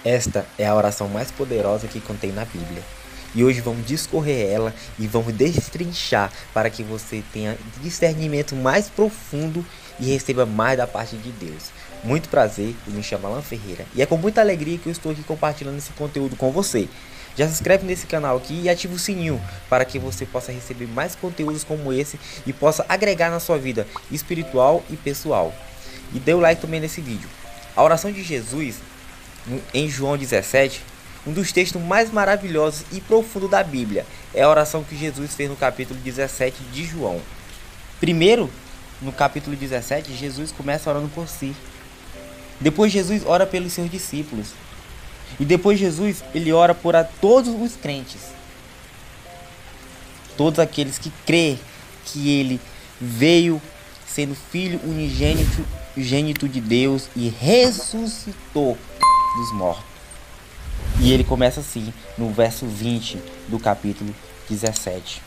Esta é a oração mais poderosa que contém na Bíblia. E hoje vamos discorrer ela e vamos destrinchar para que você tenha discernimento mais profundo e receba mais da parte de Deus. Muito prazer, eu me chamo Alan Ferreira e é com muita alegria que eu estou aqui compartilhando esse conteúdo com você. Já se inscreve nesse canal aqui e ativa o sininho para que você possa receber mais conteúdos como esse e possa agregar na sua vida espiritual e pessoal. E dê o like também nesse vídeo. A oração de Jesus em João 17, um dos textos mais maravilhosos e profundos da Bíblia, é a oração que Jesus fez no capítulo 17 de João. Primeiro, no capítulo 17, Jesus começa orando por si. Depois Jesus ora pelos seus discípulos. E depois Jesus, ele ora por todos os crentes. Todos aqueles que crê que ele veio sendo filho unigênito de Deus e ressuscitou dos mortos. E ele começa assim, no verso 20 do capítulo 17.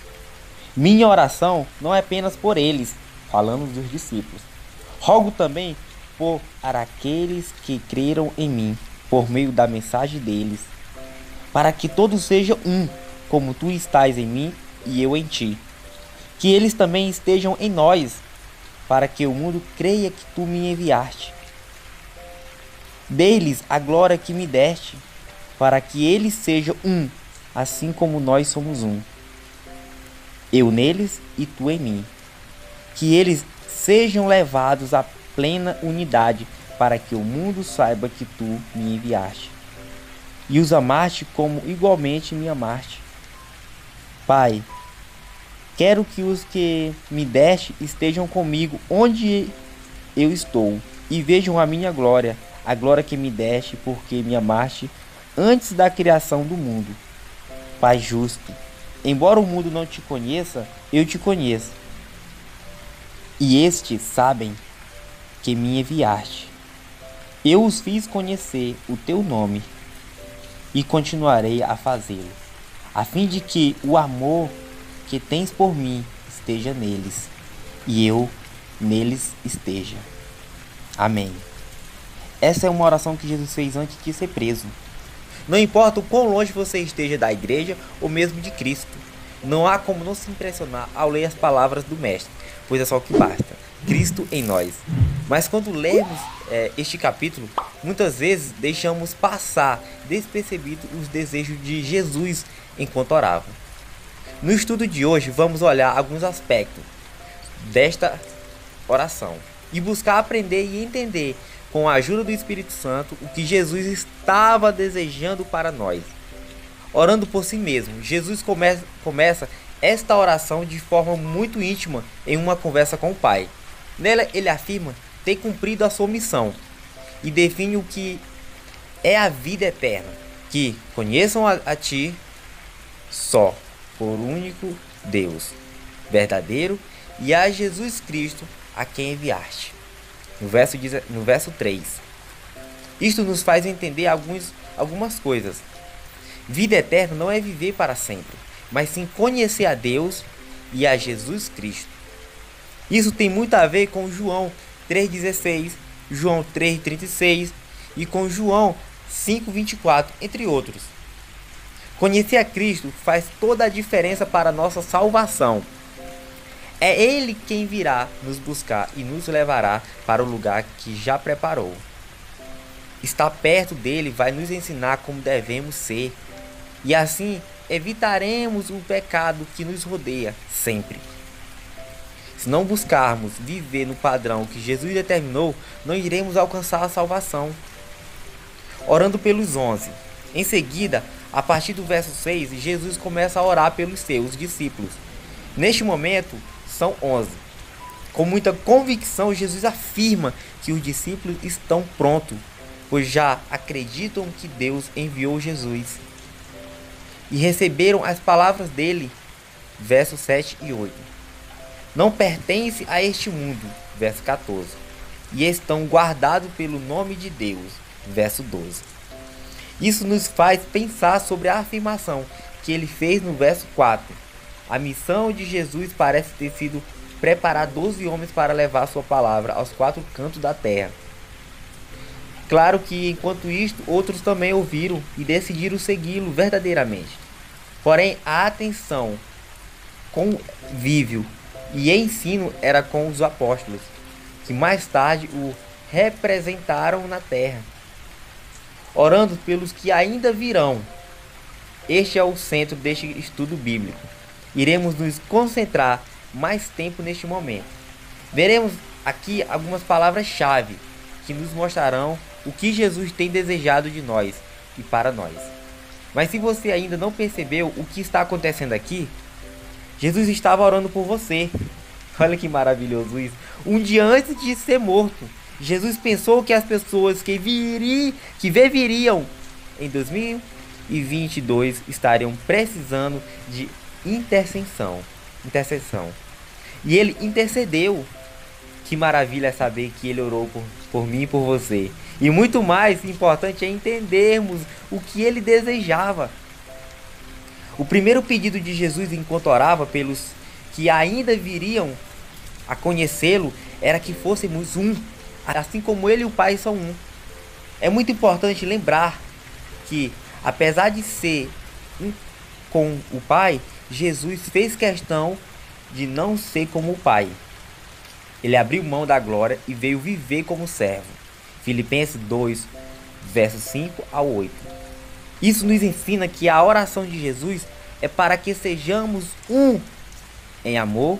Minha oração não é apenas por eles, falando dos discípulos. Rogo também por aqueles que creram em mim, por meio da mensagem deles, para que todos sejam um, como tu estás em mim e eu em ti. Que eles também estejam em nós, para que o mundo creia que tu me enviaste. Dê-lhes a glória que me deste, para que eles sejam um, assim como nós somos um. Eu neles e tu em mim. Que eles sejam levados à plena unidade, para que o mundo saiba que tu me enviaste. E os amaste como igualmente me amaste. Pai, quero que os que me deste estejam comigo onde eu estou, e vejam a minha glória, a glória que me deste, porque me amaste antes da criação do mundo. Pai justo, embora o mundo não te conheça, eu te conheço. E estes sabem que me enviaste. Eu os fiz conhecer o teu nome e continuarei a fazê-lo, a fim de que o amor que tens por mim esteja neles e eu neles esteja. Amém. Essa é uma oração que Jesus fez antes de ser preso. Não importa o quão longe você esteja da igreja ou mesmo de Cristo, não há como não se impressionar ao ler as palavras do Mestre, pois é só o que basta: Cristo em nós. Mas quando lemos este capítulo, muitas vezes deixamos passar despercebido os desejos de Jesus enquanto orava. No estudo de hoje, vamos olhar alguns aspectos desta oração e buscar aprender e entender, com a ajuda do Espírito Santo, o que Jesus estava desejando para nós. Orando por si mesmo, Jesus começa esta oração de forma muito íntima em uma conversa com o Pai. Nela ele afirma ter cumprido a sua missão e define o que é a vida eterna, que conheçam a ti só, por único Deus verdadeiro, e a Jesus Cristo a quem enviaste. No verso 3. Isto nos faz entender algumas coisas. Vida eterna não é viver para sempre, mas sim conhecer a Deus e a Jesus Cristo. Isso tem muito a ver com João 3,16, João 3,36 e com João 5,24, entre outros. Conhecer a Cristo faz toda a diferença para a nossa salvação. É Ele quem virá nos buscar e nos levará para o lugar que já preparou. Estar perto dele vai nos ensinar como devemos ser, e assim evitaremos o pecado que nos rodeia sempre. Se não buscarmos viver no padrão que Jesus determinou, não iremos alcançar a salvação. Orando pelos 11. Em seguida, a partir do verso 6, Jesus começa a orar pelos seus discípulos. Neste momento, são 11. Com muita convicção, Jesus afirma que os discípulos estão prontos, pois já acreditam que Deus enviou Jesus e receberam as palavras dele, versos 7 e 8. Não pertence a este mundo, verso 14, e estão guardados pelo nome de Deus, verso 12. Isso nos faz pensar sobre a afirmação que ele fez no verso 4. A missão de Jesus parece ter sido preparar 12 homens para levar sua palavra aos 4 cantos da terra. Claro que, enquanto isto, outros também ouviram e decidiram segui-lo verdadeiramente. Porém, a atenção, convívio e ensino era com os apóstolos, que mais tarde o representaram na terra. Orando pelos que ainda virão. Este é o centro deste estudo bíblico. Iremos nos concentrar mais tempo neste momento. Veremos aqui algumas palavras-chave que nos mostrarão o que Jesus tem desejado de nós e para nós. Mas se você ainda não percebeu o que está acontecendo aqui, Jesus estava orando por você. Olha que maravilhoso isso. Um dia antes de ser morto, Jesus pensou que as pessoas que viveriam em 2022 estariam precisando de intercessão. E ele intercedeu. Que maravilha é saber que ele orou por mim e por você. E muito mais importante é entendermos o que ele desejava. O primeiro pedido de Jesus enquanto orava pelos que ainda viriam a conhecê-lo era que fôssemos um, assim como ele e o Pai são um. É muito importante lembrar que, apesar de ser um com o Pai, Jesus fez questão de não ser como o Pai. Ele abriu mão da glória e veio viver como servo. Filipenses 2, versos 5 ao 8. Isso nos ensina que a oração de Jesus é para que sejamos um em amor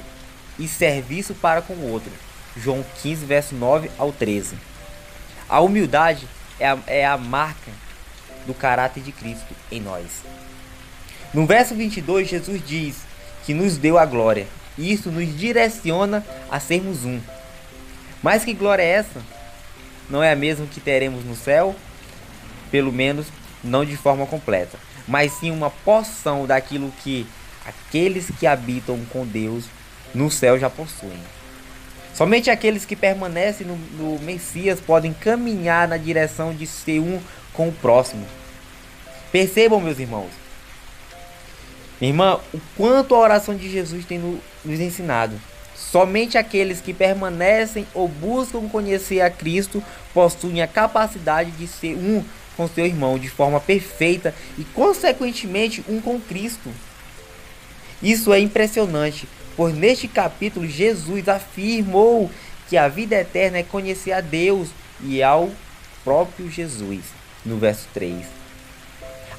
e serviço para com o outro. João 15, verso 9 ao 13. A humildade é a marca do caráter de Cristo em nós. No verso 22, Jesus diz que nos deu a glória. E isso nos direciona a sermos um. Mas que glória é essa? Não é a mesma que teremos no céu? Pelo menos não de forma completa. Mas sim uma porção daquilo que aqueles que habitam com Deus no céu já possuem. Somente aqueles que permanecem no Messias podem caminhar na direção de ser um com o próximo. Percebam, meus irmãos. Minha irmã, o quanto a oração de Jesus tem nos ensinado. Somente aqueles que permanecem ou buscam conhecer a Cristo possuem a capacidade de ser um com seu irmão de forma perfeita e, consequentemente, um com Cristo. Isso é impressionante, pois neste capítulo Jesus afirmou que a vida eterna é conhecer a Deus e ao próprio Jesus, no verso 3.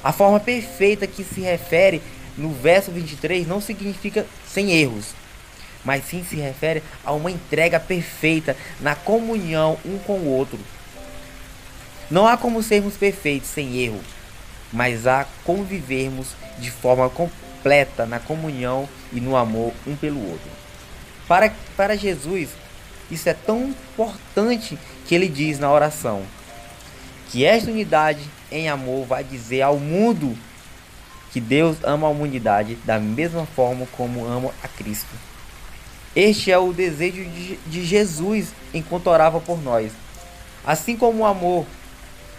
A forma perfeita que se refere no verso 23 não significa sem erros, mas sim se refere a uma entrega perfeita na comunhão um com o outro. Não há como sermos perfeitos sem erro, mas há convivermos de forma completa na comunhão e no amor um pelo outro. Para Jesus, isso é tão importante que ele diz na oração que esta unidade em amor vai dizer ao mundo que Deus ama a humanidade da mesma forma como ama a Cristo. Este é o desejo de Jesus enquanto orava por nós. Assim como o amor,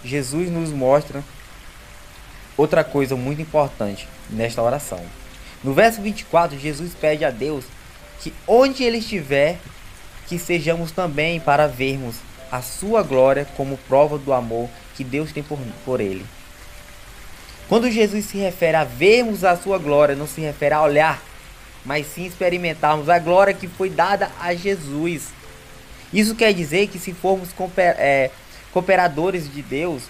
Jesus nos mostra outra coisa muito importante nesta oração. No verso 24, Jesus pede a Deus que onde ele estiver, que sejamos também para vermos a sua glória como prova do amor que Deus tem por ele. Quando Jesus se refere a vermos a sua glória, não se refere a olhar, mas sim experimentarmos a glória que foi dada a Jesus. Isso quer dizer que se formos cooperadores de Deus,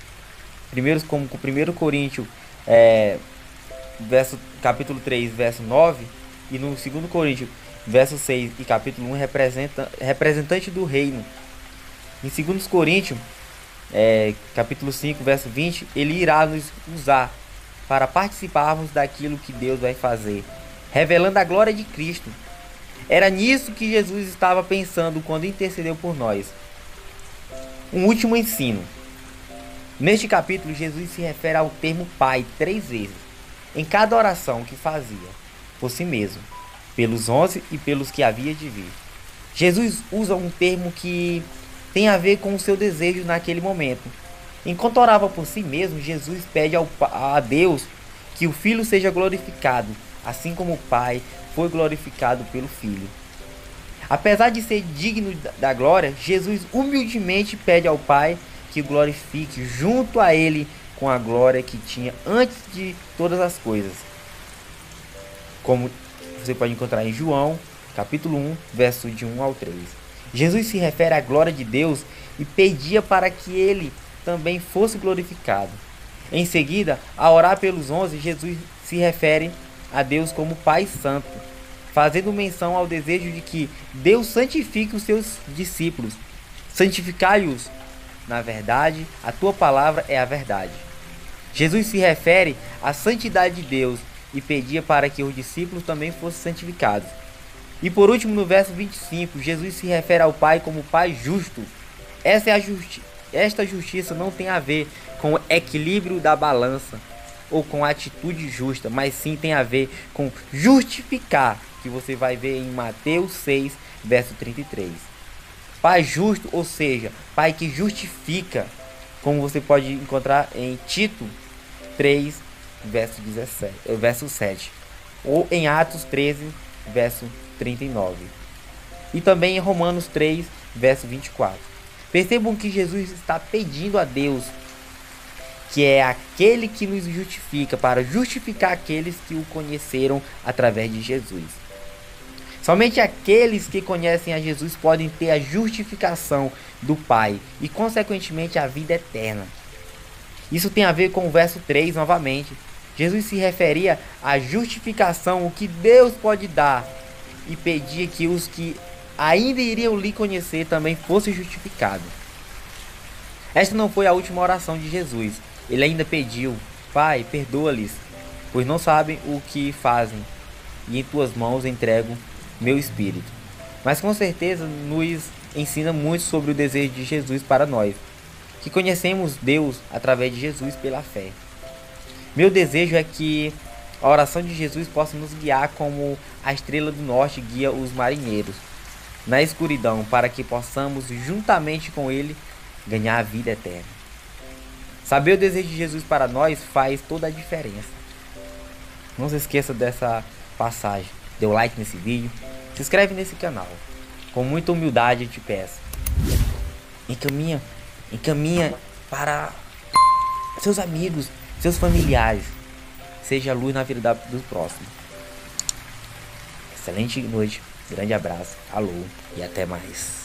como com 1 Coríntios, capítulo 3, verso 9, e no 2 Coríntios, verso 6 e capítulo 1, representante do reino. Em 2 Coríntios, capítulo 5, verso 20, ele irá nos usar para participarmos daquilo que Deus vai fazer, revelando a glória de Cristo. Era nisso que Jesus estava pensando quando intercedeu por nós. Um último ensino. Neste capítulo, Jesus se refere ao termo Pai 3 vezes, em cada oração que fazia, por si mesmo, pelos 11 e pelos que havia de vir. Jesus usa um termo que tem a ver com o seu desejo naquele momento. Enquanto orava por si mesmo, Jesus pede a Deus que o Filho seja glorificado, assim como o Pai foi glorificado pelo Filho. Apesar de ser digno da glória, Jesus humildemente pede ao Pai que o glorifique junto a ele com a glória que tinha antes de todas as coisas. Como você pode encontrar em João, capítulo 1, verso de 1 ao 3. Jesus se refere à glória de Deus e pedia para que ele também fosse glorificado. Em seguida, ao orar pelos 11, Jesus se refere a Deus como Pai Santo, fazendo menção ao desejo de que Deus santifique os seus discípulos. Santificai-os na verdade, a tua palavra é a verdade. Jesus se refere à santidade de Deus e pedia para que os discípulos também fossem santificados. E por último, no verso 25, Jesus se refere ao Pai como Pai justo. Esta justiça não tem a ver com o equilíbrio da balança ou com a atitude justa, mas sim tem a ver com justificar, que você vai ver em Mateus 6, verso 33. Pai justo, ou seja, Pai que justifica, como você pode encontrar em Tito 3, verso 7, ou em Atos 13, verso 39, e também em Romanos 3, verso 24. Percebam que Jesus está pedindo a Deus, que é aquele que nos justifica, para justificar aqueles que o conheceram através de Jesus. Somente aqueles que conhecem a Jesus podem ter a justificação do Pai e, consequentemente, a vida eterna. Isso tem a ver com o verso 3 novamente. Jesus se referia à justificação, o que Deus pode dar, e pedia que os que ainda iriam lhe conhecer também fossem justificados. Esta não foi a última oração de Jesus. Ele ainda pediu: Pai, perdoa-lhes, pois não sabem o que fazem, e em tuas mãos entrego meu espírito. Mas com certeza nos ensina muito sobre o desejo de Jesus para nós, que conhecemos Deus através de Jesus pela fé. Meu desejo é que a oração de Jesus possa nos guiar como a estrela do norte guia os marinheiros na escuridão, para que possamos, juntamente com ele, ganhar a vida eterna. Saber o desejo de Jesus para nós faz toda a diferença. Não se esqueça dessa passagem. Dê o like nesse vídeo, se inscreve nesse canal. Com muita humildade eu te peço. Encaminha para seus amigos, seus familiares. Seja a luz na vida do próximo. Excelente noite, grande abraço, alô e até mais.